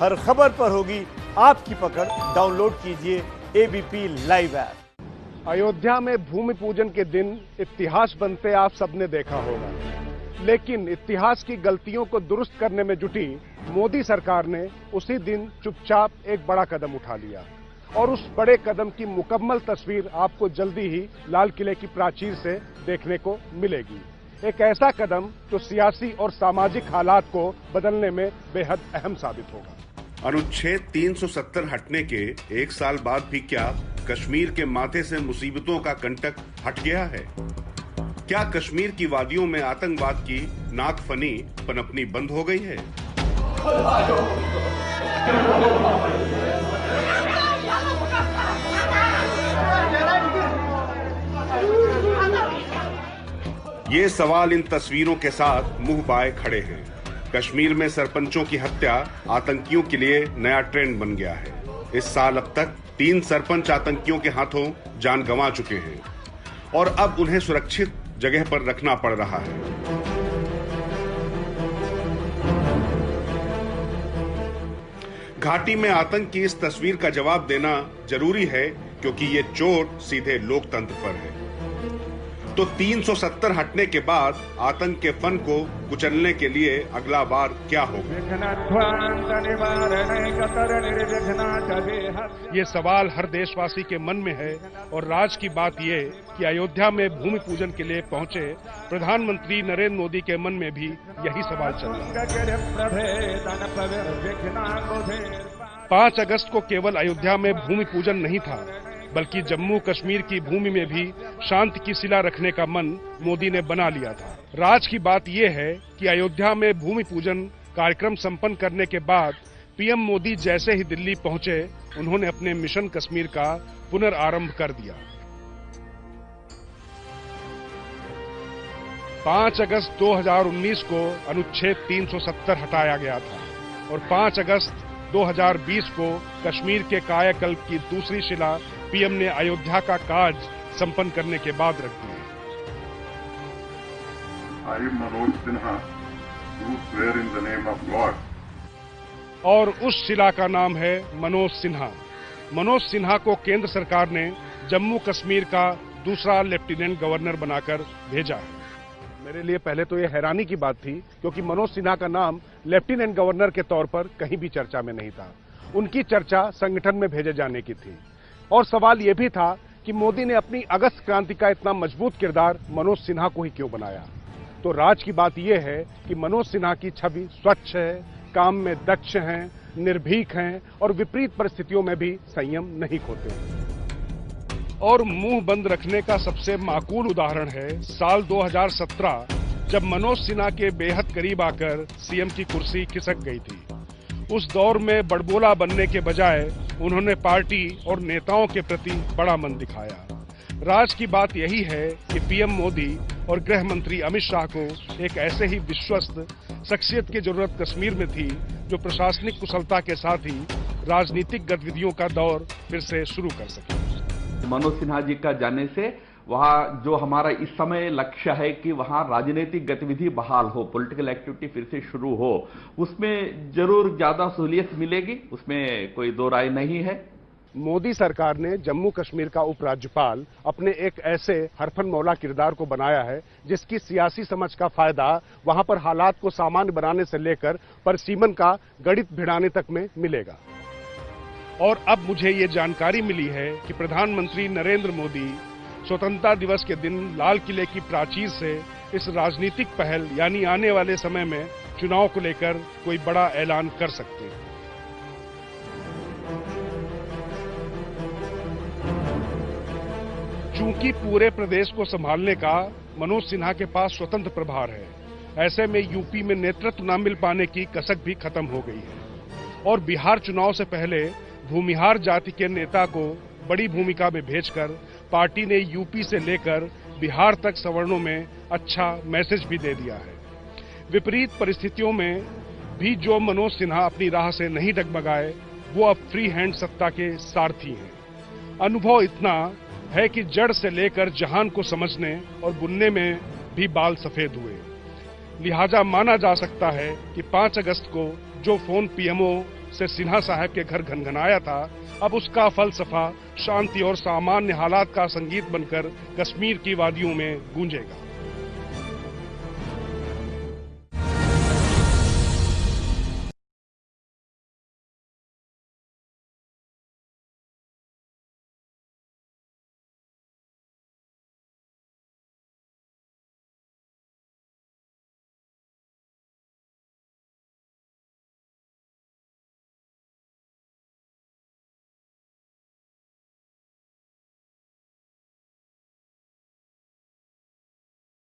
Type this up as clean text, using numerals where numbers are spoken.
हर खबर पर होगी आपकी पकड़। डाउनलोड कीजिए एबीपी लाइव ऐप। अयोध्या में भूमि पूजन के दिन इतिहास बनते आप सबने देखा होगा, लेकिन इतिहास की गलतियों को दुरुस्त करने में जुटी मोदी सरकार ने उसी दिन चुपचाप एक बड़ा कदम उठा लिया और उस बड़े कदम की मुकम्मल तस्वीर आपको जल्दी ही लाल किले की प्राचीर से देखने को मिलेगी। एक ऐसा कदम जो सियासी और सामाजिक हालात को बदलने में बेहद अहम साबित होगा। अनुच्छेद 370 हटने के एक साल बाद भी क्या कश्मीर के माथे से मुसीबतों का कंटक हट गया है? क्या कश्मीर की वादियों में आतंकवाद की नागफनी पनपनी बंद हो गई है? ये सवाल इन तस्वीरों के साथ मुंह बाए खड़े हैं। कश्मीर में सरपंचों की हत्या आतंकियों के लिए नया ट्रेंड बन गया है। इस साल अब तक 3 सरपंच आतंकियों के हाथों जान गंवा चुके हैं और अब उन्हें सुरक्षित जगह पर रखना पड़ रहा है। घाटी में आतंक की इस तस्वीर का जवाब देना जरूरी है, क्योंकि ये चोट सीधे लोकतंत्र पर है। तो 370 हटने के बाद आतंक के फन को कुचलने के लिए अगला बार क्या होगा? ये सवाल हर देशवासी के मन में है और राज की बात ये कि अयोध्या में भूमि पूजन के लिए पहुंचे प्रधानमंत्री नरेंद्र मोदी के मन में भी यही सवाल चल रहा है। 5 अगस्त को केवल अयोध्या में भूमि पूजन नहीं था, बल्कि जम्मू कश्मीर की भूमि में भी शांति की शिला रखने का मन मोदी ने बना लिया था। राज की बात यह है कि अयोध्या में भूमि पूजन कार्यक्रम संपन्न करने के बाद पीएम मोदी जैसे ही दिल्ली पहुंचे, उन्होंने अपने मिशन कश्मीर का पुनरारंभ कर दिया। 5 अगस्त 2019 को अनुच्छेद 370 हटाया गया था और 5 अगस्त 2020 को कश्मीर के कायाकल्प की दूसरी शिला पीएम ने अयोध्या का कार्य संपन्न करने के बाद रख दी। I, Manoj Sinha, do swear in the name of God. और उस शिला का नाम है मनोज सिन्हा। मनोज सिन्हा को केंद्र सरकार ने जम्मू कश्मीर का दूसरा लेफ्टिनेंट गवर्नर बनाकर भेजा है। मेरे लिए पहले तो ये हैरानी की बात थी, क्योंकि मनोज सिन्हा का नाम लेफ्टिनेंट गवर्नर के तौर पर कहीं भी चर्चा में नहीं था। उनकी चर्चा संगठन में भेजे जाने की थी और सवाल यह भी था कि मोदी ने अपनी अगस्त क्रांति का इतना मजबूत किरदार मनोज सिन्हा को ही क्यों बनाया। तो राज की बात यह है कि मनोज सिन्हा की छवि स्वच्छ है, काम में दक्ष हैं, निर्भीक हैं और विपरीत परिस्थितियों में भी संयम नहीं खोते हैं। और मुंह बंद रखने का सबसे माकूल उदाहरण है साल 2017, जब मनोज सिन्हा के बेहद करीब आकर सीएम की कुर्सी खिसक गई थी। उस दौर में बड़बोला बनने के बजाय उन्होंने पार्टी और नेताओं के प्रति बड़ा मन दिखाया। राज की बात यही है कि पीएम मोदी और गृह मंत्री अमित शाह को एक ऐसे ही विश्वस्त शख्सियत की जरूरत कश्मीर में थी, जो प्रशासनिक कुशलता के साथ ही राजनीतिक गतिविधियों का दौर फिर से शुरू कर सके। मनोज सिन्हा जी का जाने से वहाँ जो हमारा इस समय लक्ष्य है कि वहाँ राजनीतिक गतिविधि बहाल हो, पॉलिटिकल एक्टिविटी फिर से शुरू हो, उसमें जरूर ज्यादा सहूलियत मिलेगी, उसमें कोई दो राय नहीं है। मोदी सरकार ने जम्मू कश्मीर का उपराज्यपाल अपने एक ऐसे हरफन मौला किरदार को बनाया है, जिसकी सियासी समझ का फायदा वहां पर हालात को सामान्य बनाने से लेकर परसीमन का गणित भिड़ाने तक में मिलेगा। और अब मुझे ये जानकारी मिली है कि प्रधानमंत्री नरेंद्र मोदी स्वतंत्रता दिवस के दिन लाल किले की प्राचीर से इस राजनीतिक पहल यानी आने वाले समय में चुनाव को लेकर कोई बड़ा ऐलान कर सकते हैं। चूंकि पूरे प्रदेश को संभालने का मनोज सिन्हा के पास स्वतंत्र प्रभार है, ऐसे में यूपी में नेतृत्व न मिल पाने की कसक भी खत्म हो गई है और बिहार चुनाव से पहले भूमिहार जाति के नेता को बड़ी भूमिका में भेजकर पार्टी ने यूपी से लेकर बिहार तक सवर्णों में अच्छा मैसेज भी दे दिया है। विपरीत परिस्थितियों में भी जो मनोज सिन्हा अपनी राह से नहीं डगमगाए, वो अब फ्री हैंड सत्ता के सारथी हैं। अनुभव इतना है कि जड़ से लेकर जहान को समझने और बुनने में भी बाल सफेद हुए। लिहाजा माना जा सकता है कि 5 अगस्त को जो फोन पीएमओ से सिन्हा साहब के घर घनघनाया था, अब उसका फलसफा शांति और सामान्य हालात का संगीत बनकर कश्मीर की वादियों में गूंजेगा।